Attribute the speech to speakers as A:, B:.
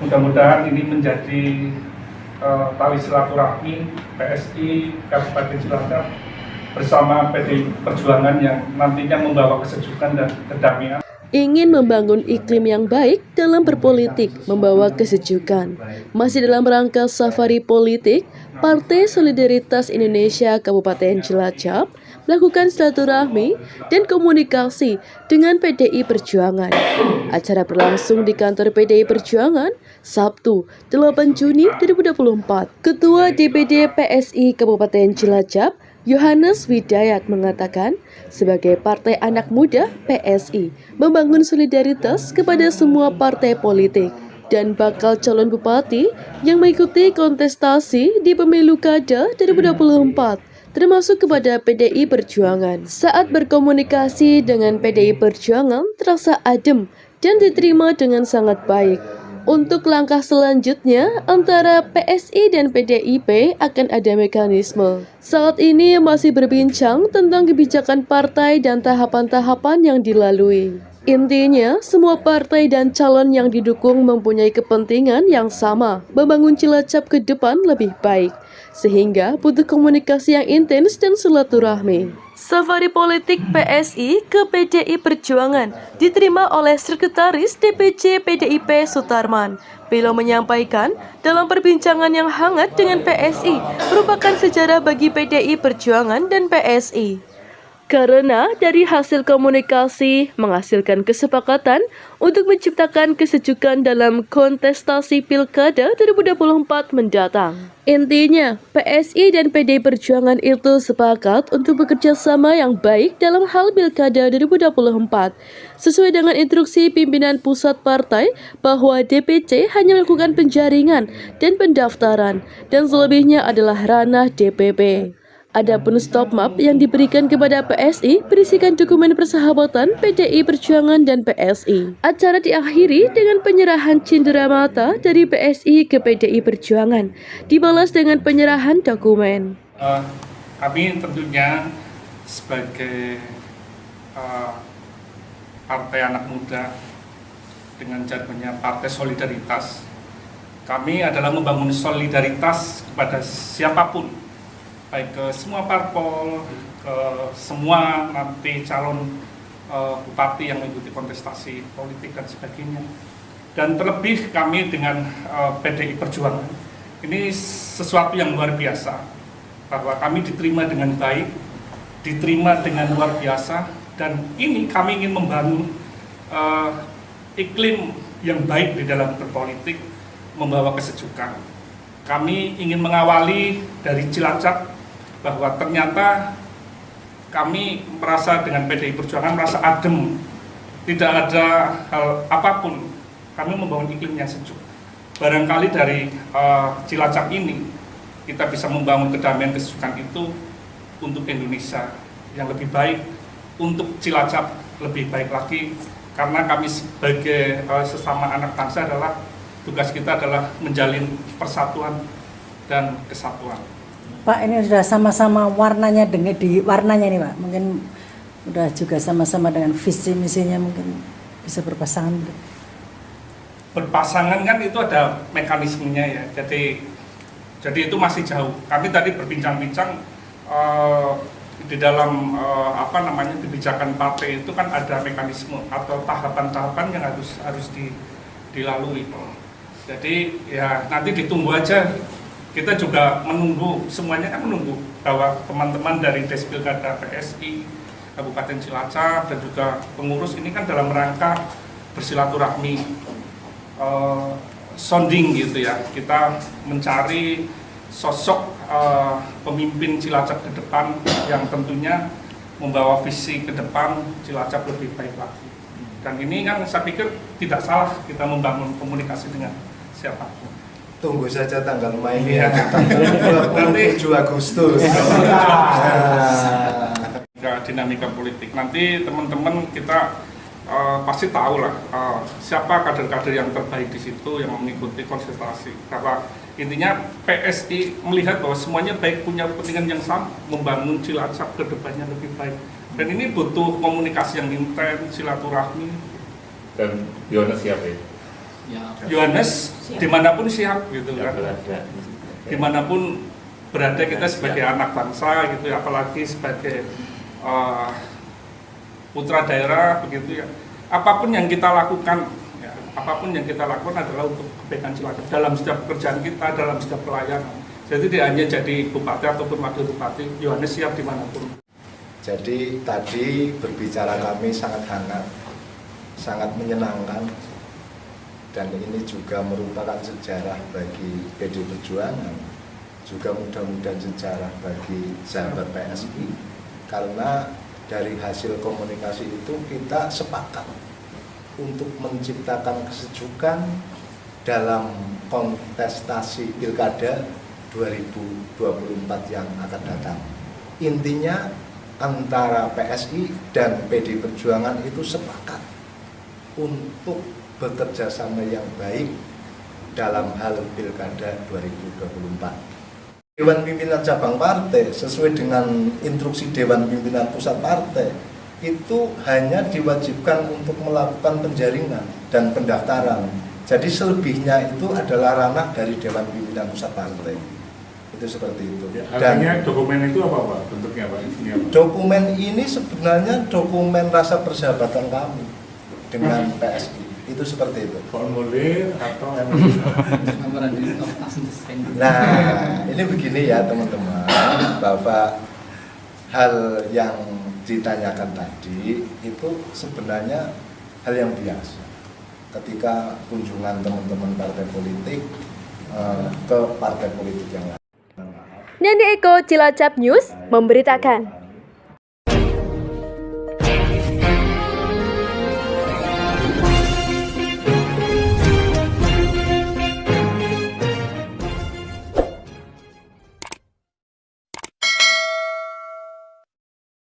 A: Mudah-mudahan ini menjadi tali silaturahmi PSI Kabupaten Cilacap bersama PDI Perjuangan yang nantinya membawa kesejukan dan kedamaian.
B: Ingin membangun iklim yang baik dalam berpolitik, membawa kesejukan. Masih dalam rangka safari politik, Partai Solidaritas Indonesia Kabupaten Cilacap melakukan silaturahmi dan komunikasi dengan PDI Perjuangan. Acara berlangsung di kantor PDI Perjuangan Sabtu 8 Juni 2024. Ketua DPD PSI Kabupaten Cilacap Yohanes Widayat mengatakan, sebagai partai anak muda PSI membangun solidaritas kepada semua partai politik dan bakal calon bupati yang mengikuti kontestasi di pemilu Kada 2024, termasuk kepada PDI Perjuangan. Saat berkomunikasi dengan PDI Perjuangan terasa adem dan diterima dengan sangat baik. Untuk langkah selanjutnya, antara PSI dan PDIP akan ada mekanisme. Saat ini masih berbincang tentang kebijakan partai dan tahapan-tahapan yang dilalui. Intinya, semua partai dan calon yang didukung mempunyai kepentingan yang sama, membangun Cilacap ke depan lebih baik, sehingga butuh komunikasi yang intens dan silaturahmi. Safari politik PSI ke PDI Perjuangan diterima oleh Sekretaris DPC PDIP Sutarman. Beliau menyampaikan, dalam perbincangan yang hangat dengan PSI merupakan sejarah bagi PDI Perjuangan dan PSI. Karena dari hasil komunikasi menghasilkan kesepakatan untuk menciptakan kesejukan dalam kontestasi Pilkada 2024 mendatang. Intinya, PSI dan PDI Perjuangan itu sepakat untuk bekerja sama yang baik dalam hal Pilkada 2024. Sesuai dengan instruksi pimpinan pusat partai bahwa DPC hanya melakukan penjaringan dan pendaftaran dan selebihnya adalah ranah DPP. Adapun stop map yang diberikan kepada PSI berisikan dokumen persahabatan PDI Perjuangan dan PSI. Acara diakhiri dengan penyerahan cindera mata dari PSI ke PDI Perjuangan, dibalas dengan penyerahan dokumen.
A: Kami tentunya sebagai partai anak muda dengan jargonnya Partai Solidaritas, kami adalah membangun solidaritas kepada siapapun, baik ke semua parpol, ke semua nanti calon bupati yang mengikuti kontestasi politik dan sebagainya. Dan terlebih kami dengan PDI Perjuangan, ini sesuatu yang luar biasa, bahwa kami diterima dengan baik, diterima dengan luar biasa, dan ini kami ingin membangun iklim yang baik di dalam berpolitik, membawa kesejukan. Kami ingin mengawali dari Cilacap, bahwa ternyata kami merasa dengan PDI Perjuangan merasa adem, tidak ada hal apapun, kami membangun iklim yang sejuk. Barangkali dari Cilacap ini kita bisa membangun kedamaian kesejukan itu untuk Indonesia yang lebih baik, untuk Cilacap lebih baik lagi, karena kami sebagai sesama anak bangsa adalah tugas kita adalah menjalin persatuan dan kesatuan.
C: Pak, ini sudah sama-sama warnanya di warnanya nih Pak, mungkin udah juga sama-sama dengan visi misinya, mungkin bisa berpasangan.
A: Berpasangan kan itu ada mekanismenya ya, jadi itu masih jauh. Kami tadi berbincang-bincang di dalam kebijakan partai itu kan ada mekanisme atau tahapan-tahapan yang harus dilalui. Jadi ya nanti ditunggu aja. Kita juga menunggu, semuanya kan menunggu bahwa teman-teman dari Despilkada PSI Kabupaten Cilacap dan juga pengurus ini kan dalam rangka bersilaturahmi, sounding gitu ya. Kita mencari sosok pemimpin Cilacap ke depan yang tentunya membawa visi ke depan Cilacap lebih baik lagi. Dan ini kan saya pikir tidak salah kita membangun komunikasi dengan siapapun.
D: Tunggu saja tanggal mainnya, tanggal 27 Agustus.
A: Dinamika politik. Nanti teman-teman kita pasti tahu lah siapa kader-kader yang terbaik di situ yang mengikuti kontestasi. Karena intinya PSI melihat bahwa semuanya baik, punya kepentingan yang sama, membangun Cilacap ke depannya lebih baik. Dan ini butuh komunikasi yang intens, silaturahmi.
E: Dan Yohanes siapa ya?
A: Yohanes dimanapun siap gitu kan, dimanapun berada kita sebagai anak bangsa gitu, apalagi sebagai putra daerah begitu ya. Apapun yang kita lakukan, ya, apapun yang kita lakukan adalah untuk kebaikan Cilacap dalam setiap pekerjaan kita, dalam setiap pelayanan. Jadi tidak hanya jadi bupati ataupun wakil bupati, Yohanes siap dimanapun.
D: Jadi tadi berbicara kami sangat hangat, sangat menyenangkan, dan ini juga merupakan sejarah bagi PD Perjuangan, juga mudah-mudahan sejarah bagi sahabat PSI, karena dari hasil komunikasi itu kita sepakat untuk menciptakan kesejukan dalam kontestasi Pilkada 2024 yang akan datang. Intinya antara PSI dan PD Perjuangan itu sepakat untuk bekerja sama yang baik dalam hal Pilkada 2024. Dewan Pimpinan Cabang Partai sesuai dengan instruksi Dewan Pimpinan Pusat Partai itu hanya diwajibkan untuk melakukan penjaringan dan pendaftaran. Jadi selebihnya itu adalah ranah dari Dewan Pimpinan Pusat Partai. Itu seperti itu.
E: Ya, artinya dokumen itu apa Pak? Bentuknya Pak? Isinya apa?
D: Dokumen ini sebenarnya dokumen rasa persahabatan kami dengan PSI. Itu seperti itu.
E: Formulir atau
D: Nah, ini begini ya teman-teman, bahwa hal yang ditanyakan tadi itu sebenarnya hal yang biasa ketika kunjungan teman-teman partai politik ke partai politik yang lain.
F: Nandi Eko, Cilacap News memberitakan.